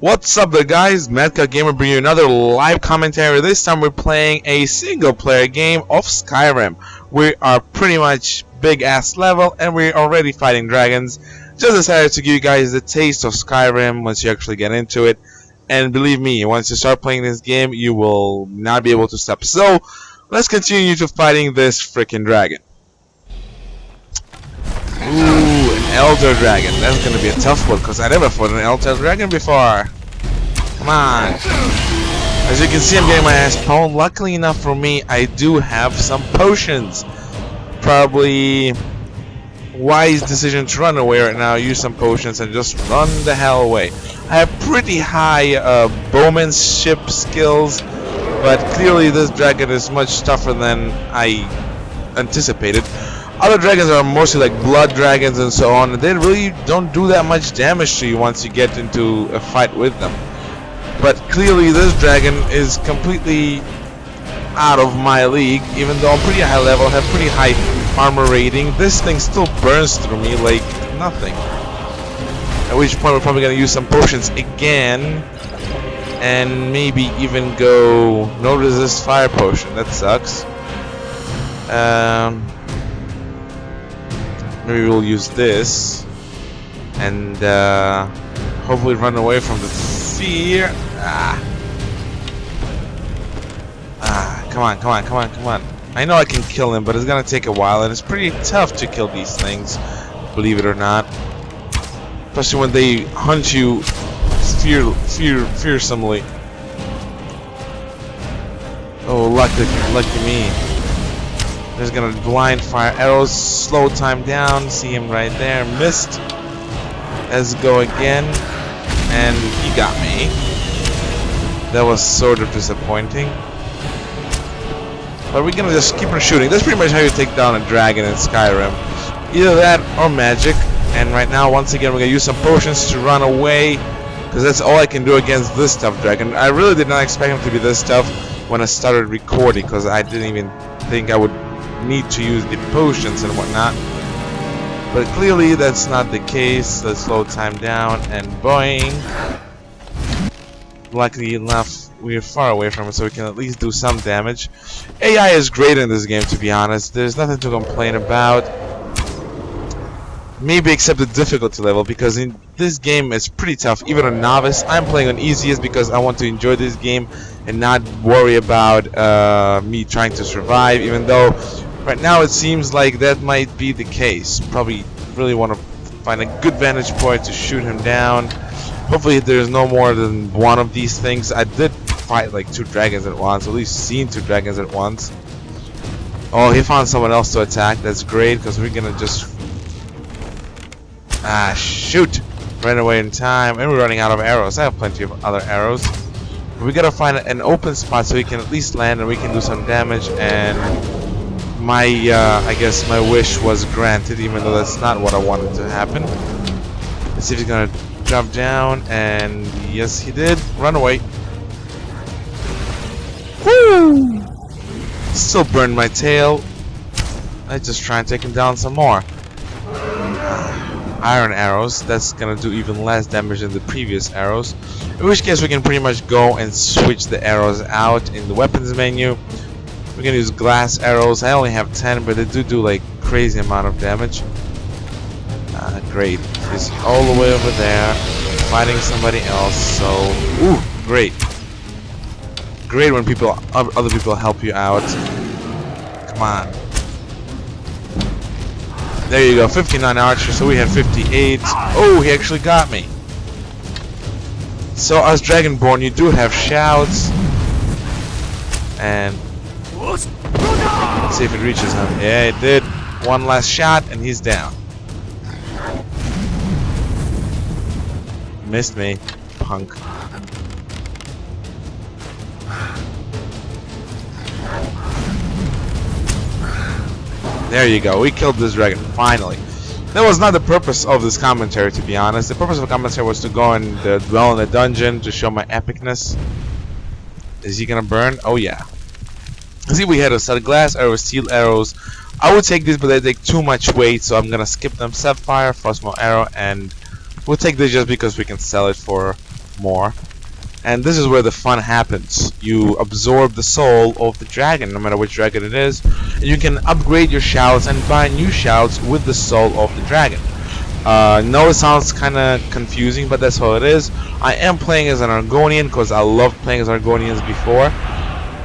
What's up there guys, Madcat Gamer bringing you another live commentary. This time we're playing a single player game of Skyrim. We are pretty much big ass level and we're already fighting dragons. Just decided to give you guys the taste of Skyrim once you actually get into it. And believe me, once you start playing this game you will not be able to stop. So let's continue to fighting this freaking dragon. Ooh, an Elder Dragon. That's gonna be a tough one because I never fought an Elder Dragon before. Come on. As you can see, I'm getting my ass pwned. Luckily enough for me, I do have some potions. Probably wise decision to run away right now. Use some potions and just run the hell away. I have pretty high bowmanship skills, but clearly this dragon is much tougher than I anticipated. Other dragons are mostly like blood dragons and so on, and they really don't do that much damage to you once you get into a fight with them. But clearly this dragon is completely out of my league, even though I'm pretty high level, have pretty high armor rating. This thing still burns through me like nothing. At which point we're probably going to use some potions again, and maybe even go no resist fire potion. That sucks. Maybe we'll use this and hopefully run away from the fear. Come on. I know I can kill him, but it's gonna take a while, and it's pretty tough to kill these things, believe it or not. Especially when they hunt you fearsomely. Oh, lucky me. There's gonna blind fire arrows, slow time down, see him right there, missed. Let's go again, and he got me. That was sort of disappointing. But we're gonna just keep on shooting. That's pretty much how you take down a dragon in Skyrim. Either that or magic. And right now, once again, we're gonna use some potions to run away, because that's all I can do against this tough dragon. I really did not expect him to be this tough when I started recording, because I didn't even think I would need to use the potions and whatnot, but clearly that's not the case. Let's slow time down and boing. Luckily enough, we're far away from it, so we can at least do some damage. AI is great in this game, to be honest. There's nothing to complain about. Maybe except the difficulty level, because in this game it's pretty tough. Even a novice, I'm playing on easiest because I want to enjoy this game and not worry about me trying to survive, even though right now it seems like that might be the case. Probably really want to find a good vantage point to shoot him down. Hopefully there's no more than one of these things. I did fight like 2 dragons at once, at least seen 2 dragons at once. Oh, he found someone else to attack. That's great, because we're gonna just shoot! Ran away in time, and we're running out of arrows. I have plenty of other arrows. We gotta find an open spot so we can at least land and we can do some damage, and my I guess my wish was granted, even though that's not what I wanted to happen. Let's see if he's gonna drop down, and yes he did. Run away. Woo! Still burned my tail. Let's just try and take him down some more. Iron arrows, that's gonna do even less damage than the previous arrows, in which case we can pretty much go and switch the arrows out in the weapons menu. We're gonna use glass arrows. I only have 10, but they do like crazy amount of damage. Great, he's all the way over there fighting somebody else, so ooh, great when other people help you out. Come on. There you go, 59 archers, so we had 58. Oh, he actually got me. So as Dragonborn, you do have shouts. And let's see if it reaches him. Yeah, it did. One last shot, and he's down. Missed me, punk. There you go, we killed this dragon, finally. That was not the purpose of this commentary, to be honest. The purpose of the commentary was to go and dwell in the dungeon to show my epicness. Is he gonna burn? Oh yeah. See, we had a set of glass arrows, steel arrows. I would take these, but they take too much weight, so I'm gonna skip them. Sapphire, frostmaw arrow, and we'll take this just because we can sell it for more. And this is where the fun happens. You absorb the soul of the dragon, no matter which dragon it is. And you can upgrade your shouts and buy new shouts with the soul of the dragon. No, it sounds kind of confusing, but that's how it is. I am playing as an Argonian because I loved playing as Argonians before.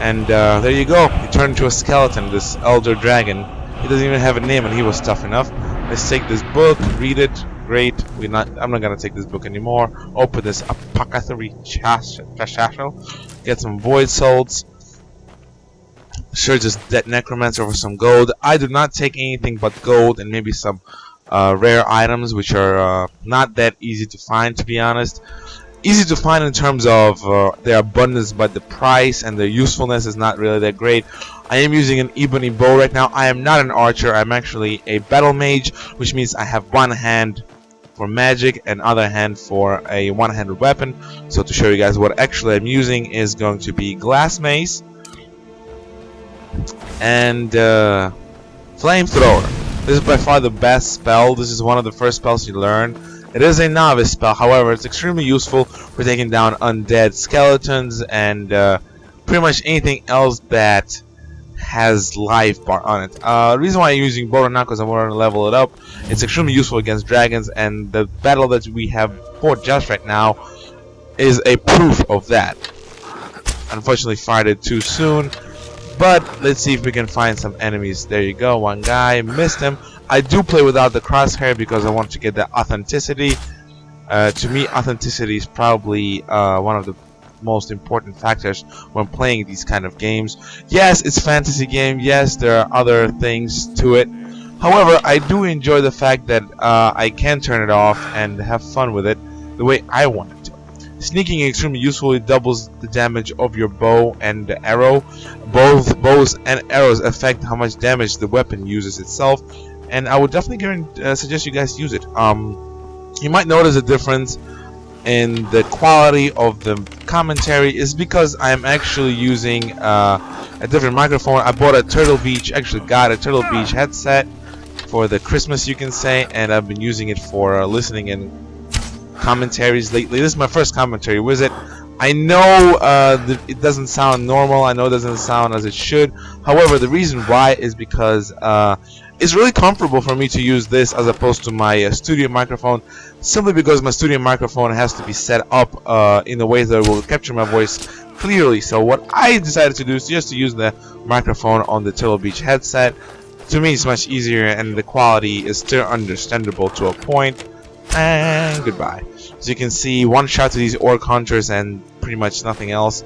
And there you go. He turned into a skeleton, this elder dragon. He doesn't even have a name, and he was tough enough. Let's take this book, read it. Great. I'm not gonna take this book anymore. Open this apothecary satchel. Get some void souls. Sure, just dead necromancer for some gold. I do not take anything but gold and maybe some rare items, which are not that easy to find, to be honest. Easy to find in terms of their abundance, but the price and their usefulness is not really that great. I am using an ebony bow right now. I am not an archer. I'm actually a battle mage, which means I have one hand for magic and other hand for a one-handed weapon. So to show you guys what actually I'm using is going to be glass mace and flamethrower. This is by far the best spell. This is one of the first spells you learn. It is a novice spell, however, it's extremely useful for taking down undead skeletons and pretty much anything else that has life bar on it. The reason why I'm using bow now because I want to level it up. It's extremely useful against dragons, and the battle that we have fought just right now is a proof of that. Unfortunately, fired it too soon, but let's see if we can find some enemies. There you go, one guy, missed him. I do play without the crosshair because I want to get that authenticity. To me, authenticity is probably one of the most important factors when playing these kind of games. Yes, it's a fantasy game. Yes, there are other things to it. However, I do enjoy the fact that I can turn it off and have fun with it the way I want it to. Sneaking is extremely useful. It doubles the damage of your bow and the arrow. Both bows and arrows affect how much damage the weapon uses itself, and I would definitely suggest you guys use it. You might notice a difference in the quality of the commentary is because I'm actually using a different microphone. I bought a Turtle Beach, actually got a Turtle Beach headset for the Christmas, you can say, and I've been using it for listening in commentaries lately. This is my first commentary with it. I know it doesn't sound normal. I know it doesn't sound as it should. However, the reason why is because it's really comfortable for me to use this as opposed to my studio microphone, simply because my studio microphone has to be set up in a way that it will capture my voice clearly. So what I decided to do is just to use the microphone on the Turtle Beach headset. To me, it's much easier, and the quality is still understandable to a point. And goodbye. As you can see, one shot to these orc hunters and pretty much nothing else.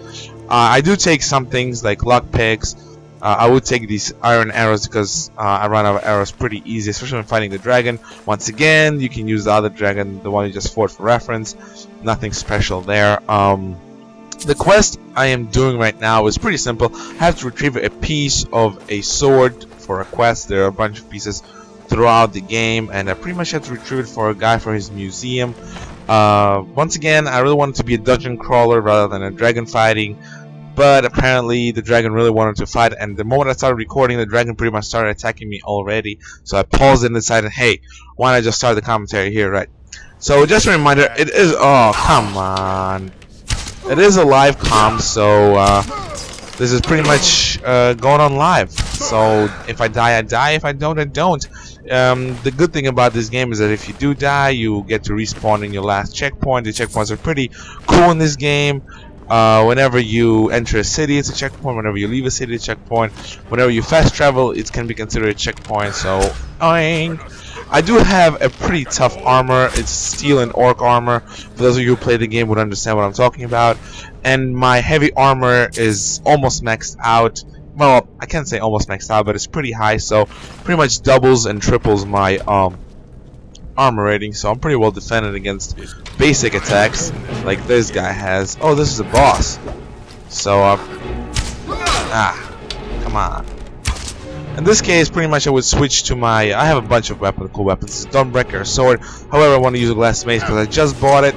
I do take some things like lockpicks. I would take these iron arrows because I run out of arrows pretty easy, especially when fighting the dragon. Once again, you can use the other dragon, the one you just fought, for reference. Nothing special there. The quest I am doing right now is pretty simple. I have to retrieve a piece of a sword for a quest. There are a bunch of pieces throughout the game, and I pretty much have to retrieve it for a guy for his museum. Once again, I really wanted to be a dungeon crawler rather than a dragon fighting, but apparently the dragon really wanted to fight, and the moment I started recording, the dragon pretty much started attacking me already. So I paused and decided, hey, why not just start the commentary here, right? So just a reminder, it is, oh come on, it is a live comm, so this is pretty much going on live. So if I die, I die. If I don't, I don't. The good thing about this game is that if you do die, you get to respawn in your last checkpoint. The checkpoints are pretty cool in this game. Whenever you enter a city, it's a checkpoint. Whenever you leave a city, it's a checkpoint. Whenever you fast travel, it can be considered a checkpoint. So, oing. I do have a pretty tough armor. It's steel and orc armor. For those of you who play the game would understand what I'm talking about. And my heavy armor is almost maxed out. Well, I can't say almost maxed out, but it's pretty high, so pretty much doubles and triples my armor rating. So I'm pretty well defended against basic attacks like this guy has. Oh, this is a boss. So come on. In this case, pretty much I would switch to my. I have a bunch of cool weapons. Dawnbreaker, a sword. However, I want to use a glass mace because I just bought it,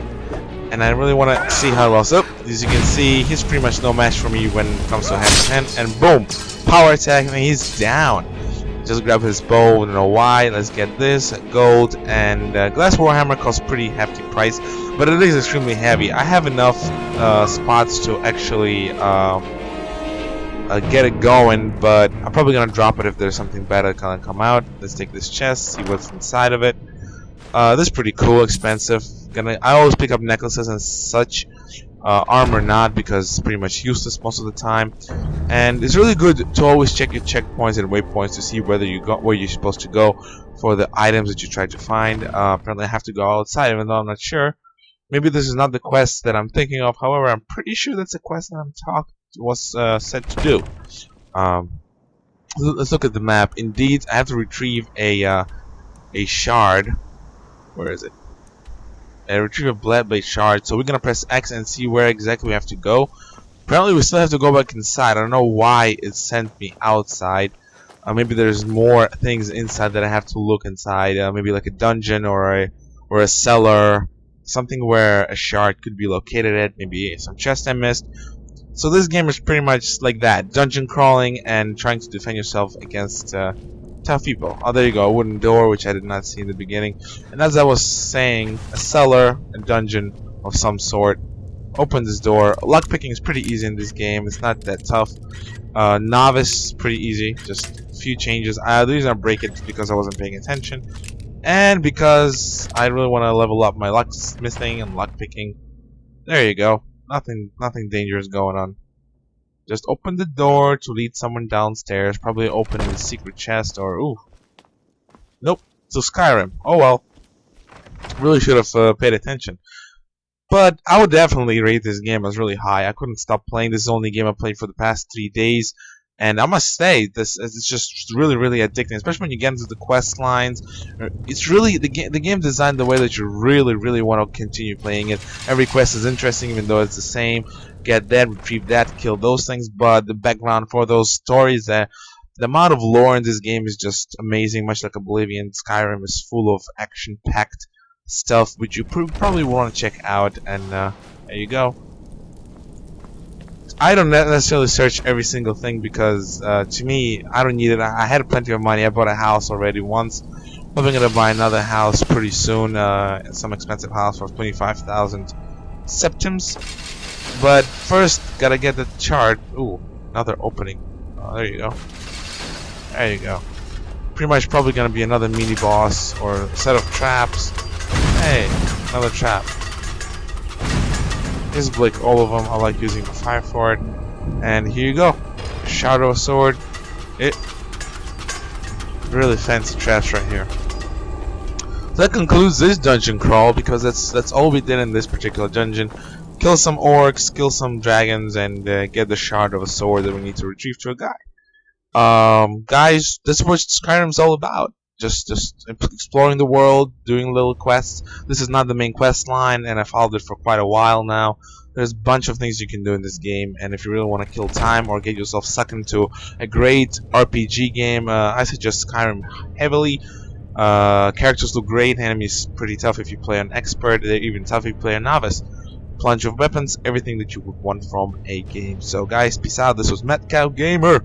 and I really want to see how it was. As you can see, he's pretty much no match for me when it comes to hand to hand. And boom, power attack, and he's down. Just grab his bow, I don't know why. Let's get this, gold, and glass warhammer costs pretty hefty price, but it is extremely heavy. I have enough spots to actually get it going, but I'm probably gonna drop it if there's something better gonna come out. Let's take this chest, see what's inside of it. This is pretty cool, expensive. I always pick up necklaces and such. Armor not, because it's pretty much useless most of the time. And it's really good to always check your checkpoints and waypoints to see whether you got where you're supposed to go for the items that you try to find. Apparently I have to go outside, even though I'm not sure. Maybe this is not the quest that I'm thinking of. However, I'm pretty sure that's a quest that was set to do. Let's look at the map. Indeed, I have to retrieve a shard. Where is it? Retrieve a blood-based shard. So we're gonna press X and see where exactly we have to go. Apparently, we still have to go back inside. I don't know why it sent me outside. Maybe there's more things inside that I have to look inside. Maybe like a dungeon or a cellar, something where a shard could be located at. Maybe some chest I missed. So this game is pretty much like that: dungeon crawling and trying to defend yourself against tough people. Oh, there you go, a wooden door, which I did not see in the beginning. And as I was saying, a cellar, a dungeon of some sort. Open this door. Lockpicking is pretty easy in this game. It's not that tough. Novice, pretty easy. Just a few changes. The reason I break it is because I wasn't paying attention, and because I really want to level up my locksmithing and lockpicking. There you go. Nothing dangerous going on. Just open the door to lead someone downstairs. Probably open the secret chest or... Ooh. Nope. So Skyrim. Oh well. Really should have paid attention. But I would definitely rate this game as really high. I couldn't stop playing. This is the only game I played for the past 3 days. And I must say, it's just really addicting, especially when you get into the quest lines. It's really the game designed the way that you really want to continue playing it. Every quest is interesting, even though it's the same. Get that, retrieve that, kill those things. But the background for those stories, the amount of lore in this game is just amazing. Much like Oblivion, Skyrim is full of action-packed stuff, which you probably want to check out. And there you go. I don't necessarily search every single thing because to me, I don't need it. I had plenty of money. I bought a house already once. Probably gonna buy another house pretty soon. Some expensive house for 25,000 septims. But first, gotta get the chart. Ooh, another opening. Oh, there you go. There you go. Pretty much probably gonna be another mini boss or a set of traps. Hey, another trap. Just break all of them. I like using the fire for it. And here you go. Shadow sword. It really fancy traps right here. So that concludes this dungeon crawl, because that's all we did in this particular dungeon. Kill some orcs, kill some dragons, and get the shard of a sword that we need to retrieve to a guy. Guys, that's what Skyrim's all about. Just exploring the world, doing little quests. This is not the main quest line, and I've followed it for quite a while now. There's a bunch of things you can do in this game, and if you really want to kill time or get yourself sucked into a great RPG game, I suggest Skyrim heavily. Characters look great, enemies pretty tough if you play an expert, they're even tough if you play a novice. Plenty of weapons, everything that you would want from a game. So guys, peace out. This was Mad Cow Gamer.